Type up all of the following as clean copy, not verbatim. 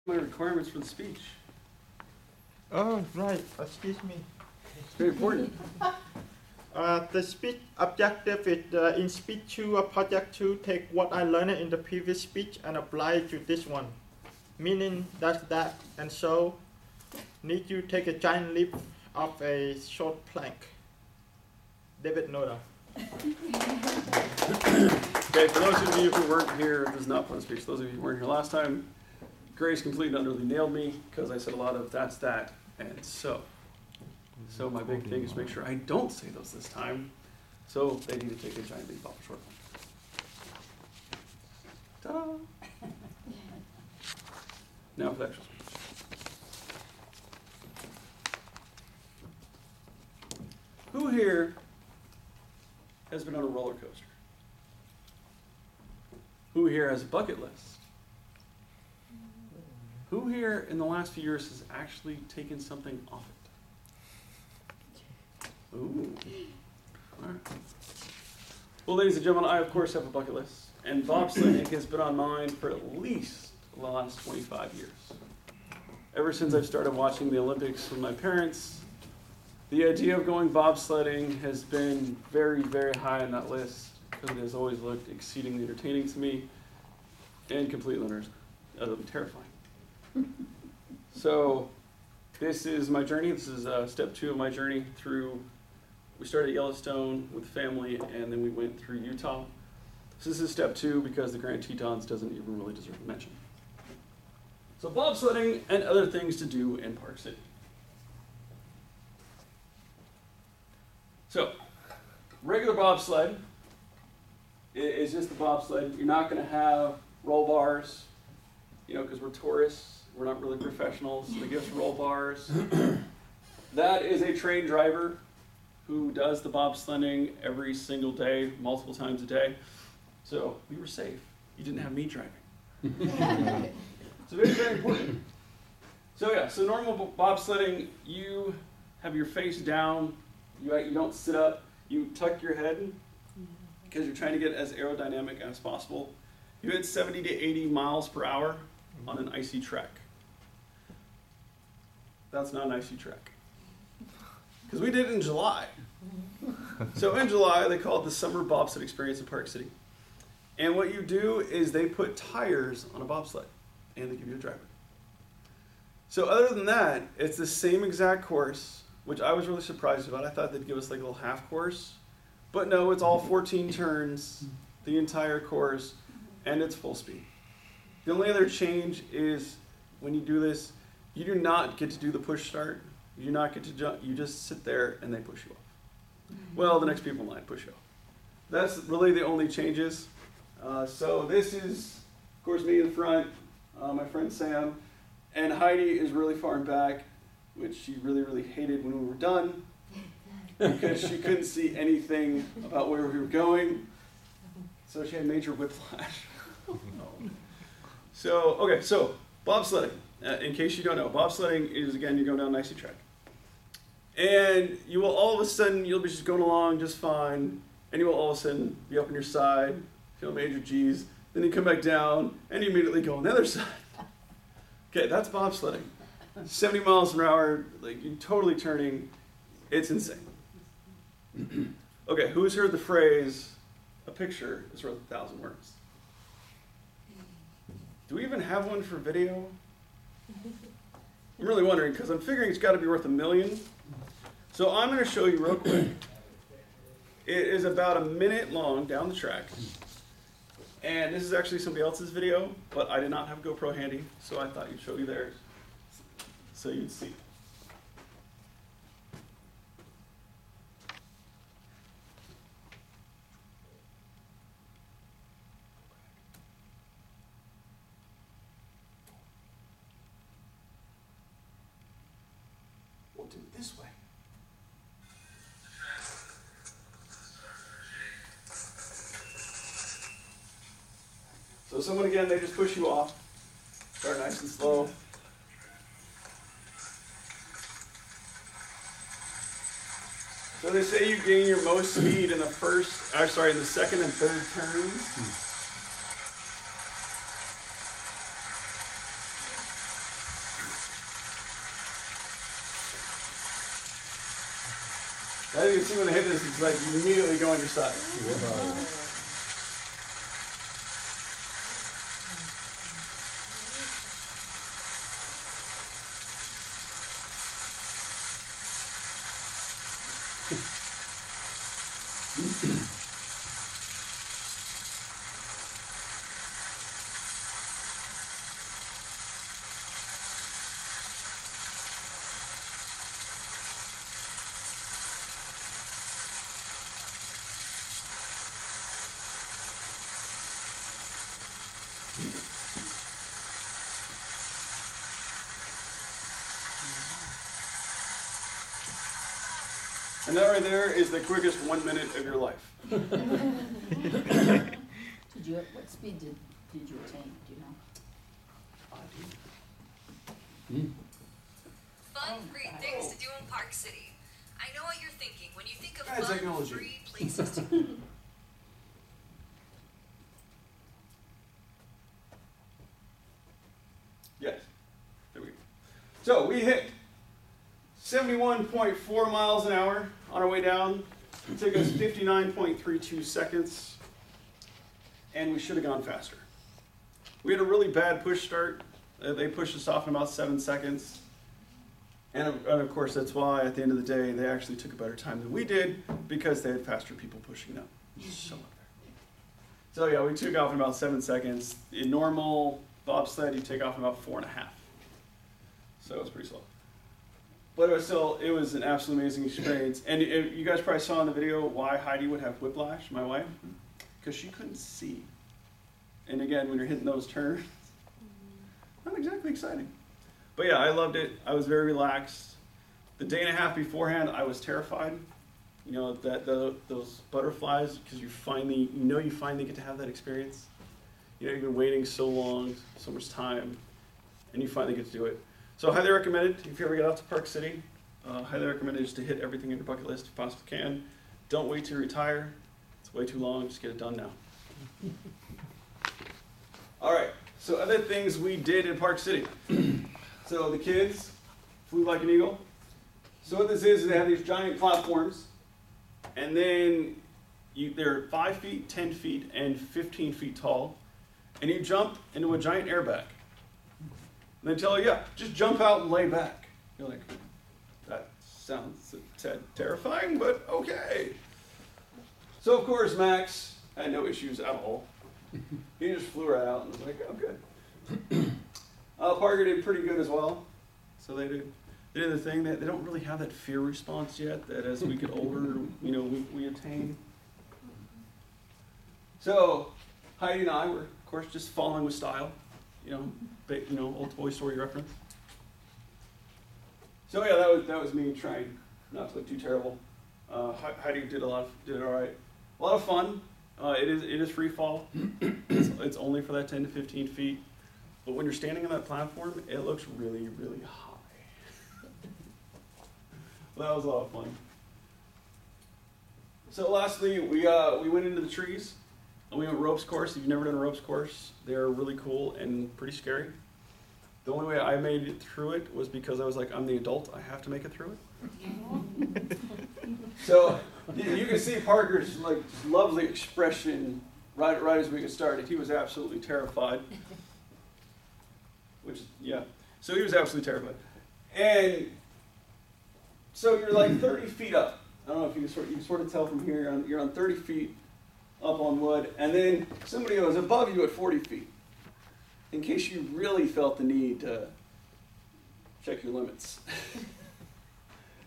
My requirements for the speech. Oh, right. Excuse me. It's very important. The speech objective is in speech 2 of project 2, take what I learned in the previous speech and apply it to this one. Meaning that, and so need you take a giant leap of a short plank. David Nordahl. Okay, for those of you who weren't here, this is not fun speech. Those of you who weren't here last time, Grace completely and utterly nailed me because I said a lot of that's that and so. So my big thing is make sure I don't say those this time. So they need to take a giant leap off a short one. Ta-da! Now for the actual speech. Who here has been on a roller coaster? Who here has a bucket list? Who here in the last few years has actually taken something off it? Ooh. All right. Well, ladies and gentlemen, I of course have a bucket list, and bobsledding has been on mine for at least the last 25 years. Ever since I've started watching the Olympics with my parents, the idea of going bobsledding has been very, very high on that list because it has always looked exceedingly entertaining to me and completely terrifying. So this is my journey. This is step 2 of my journey through. We started at Yellowstone with family, and then we went through Utah. So this is step 2 because the Grand Tetons doesn't even really deserve a mention. So bobsledding and other things to do in Park City. So regular bobsled is just the bobsled. You're not going to have roll bars, because we're tourists. We're not really professionals. So they give us roll bars. That is a trained driver who does the bobsledding every single day, multiple times a day. So we were safe. You didn't have me driving. So very, very important. So normal bobsledding, you have your face down. You don't sit up. You tuck your head because you're trying to get as aerodynamic as possible. You hit 70 to 80 miles per hour on an icy track. That's not an icy track. Because we did it in July. So in July, they call it the Summer Bobsled Experience in Park City. And what you do is they put tires on a bobsled, and they give you a driver. So other than that, it's the same exact course, which I was really surprised about. I thought they'd give us like a little half course. But no, it's all 14 turns, the entire course, and it's full speed. The only other change is when you do this, you do not get to do the push start. You do not get to jump. You just sit there and they push you off. Well, the next people in line push you off. That's really the only changes. So this is, of course, me in front, my friend Sam, and Heidi is really far in back, which she really, really hated when we were done because she couldn't see anything about where we were going. So she had major whiplash. So bobsledding. In case you don't know, bobsledding is, again, you go down an icy track. And you will all of a sudden, you'll be just going along just fine, and you will all of a sudden be up on your side, feel major G's, then you come back down, and you immediately go on the other side. Okay, that's bobsledding. 70 miles per hour, like you're totally turning. It's insane. Okay, who's heard the phrase, a picture is worth 1,000 words? Do we even have one for video? I'm really wondering, because I'm figuring it's got to be worth 1 million. So I'm going to show you real quick. It is about a minute long down the track. And this is actually somebody else's video, but I did not have a GoPro handy, so I thought I'd show you theirs so you'd see. We'll do it this way. So someone, again, they just push you off. Start nice and slow. So they say you gain your most speed in the second and third turns. As you can see when they hit this, it's like you immediately go on your side. And that right there is the quickest 1 minute of your life. What speed did you attain? Do you know? Fun, free things to do in Park City. I know what you're thinking when you think of Bad fun, technology. free places to Yes. There we go. So we hit 71.4 miles an hour on our way down. It took us 59.32 seconds. And we should have gone faster. We had a really bad push start. They pushed us off in about 7 seconds. And of course, that's why at the end of the day, they actually took a better time than we did because they had faster people pushing them. So unfair. So yeah, we took off in about 7 seconds. In normal bobsled, you take off in about 4.5. So it was pretty slow. But it was an absolutely amazing experience. And you guys probably saw in the video why Heidi would have whiplash, my wife, because she couldn't see. And again, when you're hitting those turns, not exactly exciting. But yeah, I loved it. I was very relaxed. The day and a half beforehand, I was terrified. You know, that those butterflies, because you finally get to have that experience. You know, you've been waiting so long, so much time, and you finally get to do it. So highly recommend it if you ever get out to Park City. Highly recommend it just to hit everything in your bucket list if you possibly can. Don't wait to retire. It's way too long. Just get it done now. All right. So other things we did in Park City. So the kids flew like an eagle. So what this is they have these giant platforms, and then they're 5 feet, 10 feet, and 15 feet tall, and you jump into a giant airbag. And they tell you, yeah, just jump out and lay back. You're like, that sounds a tad terrifying, but okay. So of course Max had no issues at all. He just flew right out and was like, oh, good. Parker did pretty good as well. So they did the thing that they don't really have that fear response yet that as we get older, you know, we attain. So Heidi and I were, of course, just following with style. Old Toy Story reference. So yeah, that was me trying not to look too terrible. Heidi did it all right. A lot of fun. It is free fall. It's only for that 10 to 15 feet. But when you're standing on that platform, it looks really, really high. That was a lot of fun. So lastly, we went into the trees. And we went ropes course. If you've never done a ropes course, they're really cool and pretty scary. The only way I made it through it was because I was like, I'm the adult, I have to make it through it. So you can see Parker's like lovely expression right as we get started. He was absolutely terrified. So he was absolutely terrified. And so you're like 30 feet up. I don't know if you can sort of tell from here, you're on 30 feet up on wood, and then somebody was above you at 40 feet, in case you really felt the need to check your limits.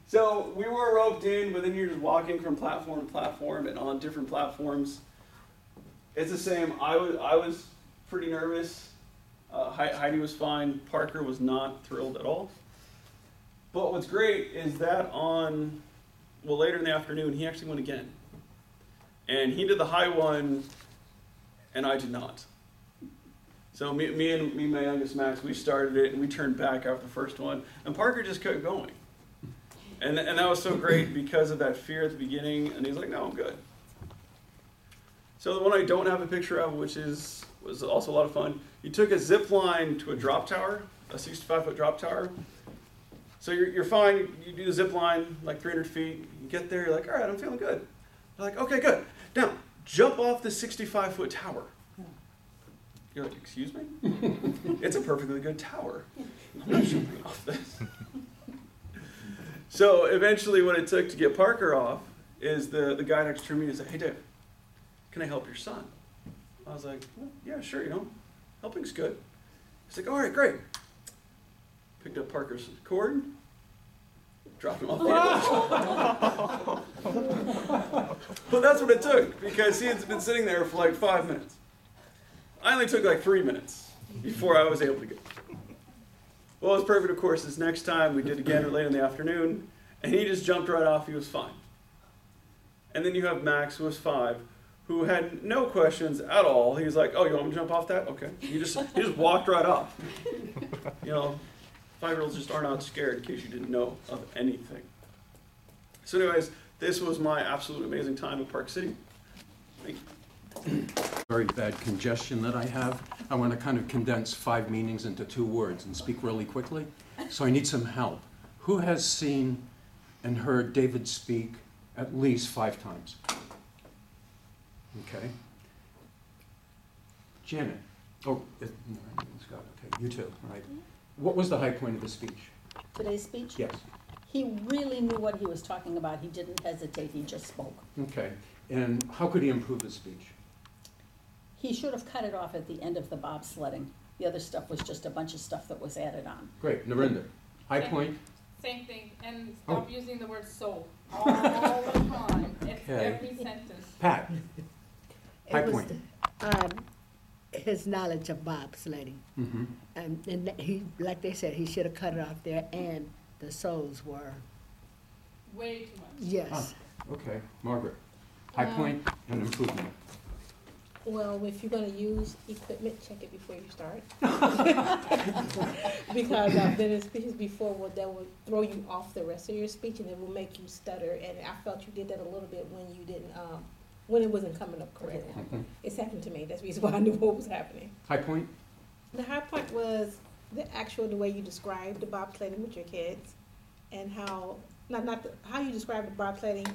So we were roped in, but then you're just walking from platform to platform and on different platforms. It's the same. I was pretty nervous. Heidi was fine. Parker was not thrilled at all. But what's great is that later in the afternoon, he actually went again. And he did the high one, and I did not. So me and my youngest Max, we started it, and we turned back after the first one, and Parker just kept going. And that was so great because of that fear at the beginning, and he's like, no, I'm good. So the one I don't have a picture of, which was also a lot of fun, you took a zip line to a drop tower, a 65-foot drop tower, So you're fine. You do the zip line like 300 feet. You get there. You're like, all right, I'm feeling good. They're like, okay, good. Now jump off the 65-foot tower. You're like, excuse me? It's a perfectly good tower. I'm not jumping off this. So eventually, what it took to get Parker off is the guy next to me is like, hey Dave, can I help your son? I was like, well, yeah, sure. Helping's good. He's like, all right, great. Picked up Parker's cord, dropped him off the edge. But that's what it took, because he had been sitting there for like 5 minutes. I only took like 3 minutes before I was able to get. Well, it was perfect, of course. This next time we did again late in the afternoon, and he just jumped right off. He was fine. And then you have Max, who was 5, who had no questions at all. He was like, "Oh, you want me to jump off that? Okay." He just walked right off. 5-year-olds just are not scared, in case you didn't know of anything. So, anyways, this was my absolute amazing time at Park City. Thank you. Very bad congestion that I have. I want to kind of condense 5 meanings into 2 words and speak really quickly. So I need some help. Who has seen and heard David speak at least 5 times? Okay. Janet. Oh, Scott. Okay, you too. All right. What was the high point of the speech? Today's speech? Yes. He really knew what he was talking about. He didn't hesitate. He just spoke. Okay. And how could he improve his speech? He should have cut it off at the end of the bobsledding. The other stuff was just a bunch of stuff that was added on. Great. Narinder. High point? Same thing, and stop using the word so all the time. It's Okay. every sentence. Pat. High It was point. his knowledge of bobsledding. Mm-hmm. And he, like they said, he should have cut it off there, and the souls were, Way too much. yes. Okay. Margaret. High point and improvement. Well, if you're gonna use equipment, check it before you start. Because I've been in speeches before where that will throw you off the rest of your speech and it will make you stutter. And I felt you did that a little bit when you didn't, when it wasn't coming up correctly. Mhm. It's happened to me. That's the reason why I knew what was happening. High point? The high point was the way you described the bobsledding with your kids and how, how you described the bobsledding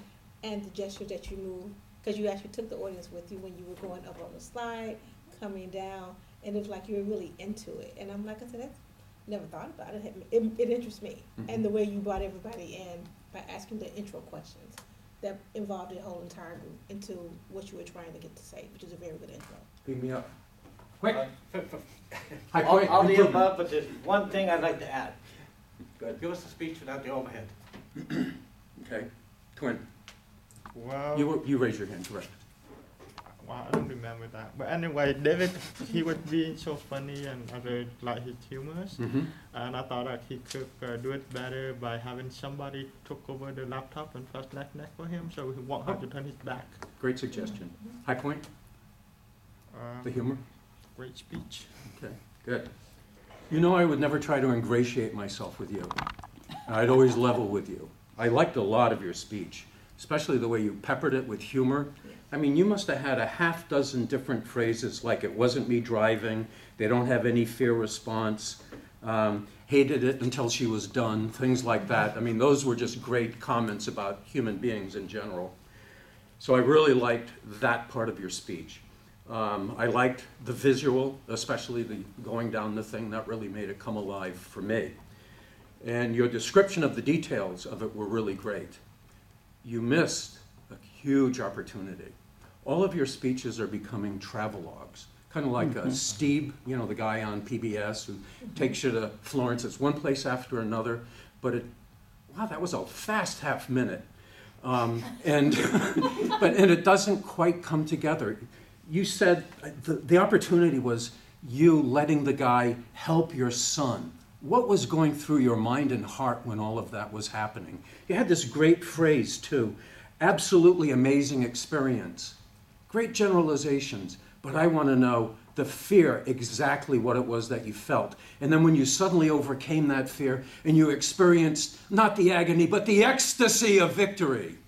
and the gestures that you moved. Because you actually took the audience with you when you were going up on the slide, coming down, and it was like you were really into it. And I'm like, I said, that's never thought about it. It interests me. Mhm. And the way you brought everybody in by asking the intro questions that involved the whole entire group into what you were trying to get to say, which is a very good intro. Beam me up. Quick. High All, point. all the improvement. above, but there's one thing I'd like to add. Good. Give us a speech without the overhead. Okay. Twin. Well, You raise your hand, correct. well, I don't remember that. But anyway, David, he was being so funny, and I really like his humors. Mm-hmm. And I thought that he could do it better by having somebody took over the laptop and press next for him, so he won't have to turn his back. Great suggestion. High point, the humor. Great speech. Okay, good. You know I would never try to ingratiate myself with you. I'd always level with you. I liked a lot of your speech, especially the way you peppered it with humor. I mean, you must have had a half dozen different phrases like "it wasn't me driving," "they don't have any fear response," "hated it until she was done," things like that. I mean, those were just great comments about human beings in general. So I really liked that part of your speech. I liked the visual, especially the going down the thing. That really made it come alive for me. And your description of the details of it were really great. You missed a huge opportunity. All of your speeches are becoming travelogues, kind of like Steve, the guy on PBS who takes you to Florence. It's one place after another, but that was a fast half minute. And it doesn't quite come together. You said the opportunity was you letting the guy help your son. What was going through your mind and heart when all of that was happening? You had this great phrase, too. Absolutely amazing experience. Great generalizations. But I want to know the fear, exactly what it was that you felt. And then when you suddenly overcame that fear and you experienced not the agony, but the ecstasy of victory.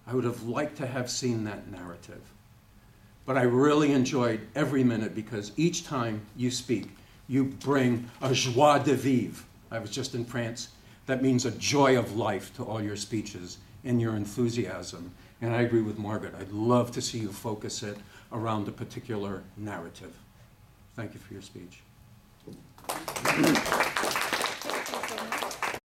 I would have liked to have seen that narrative. But I really enjoyed every minute because each time you speak, you bring a joie de vivre. I was just in France that means a joy of life to all your speeches and your enthusiasm. And I agree with Margaret. I'd love to see you focus it around a particular narrative. Thank you for your speech.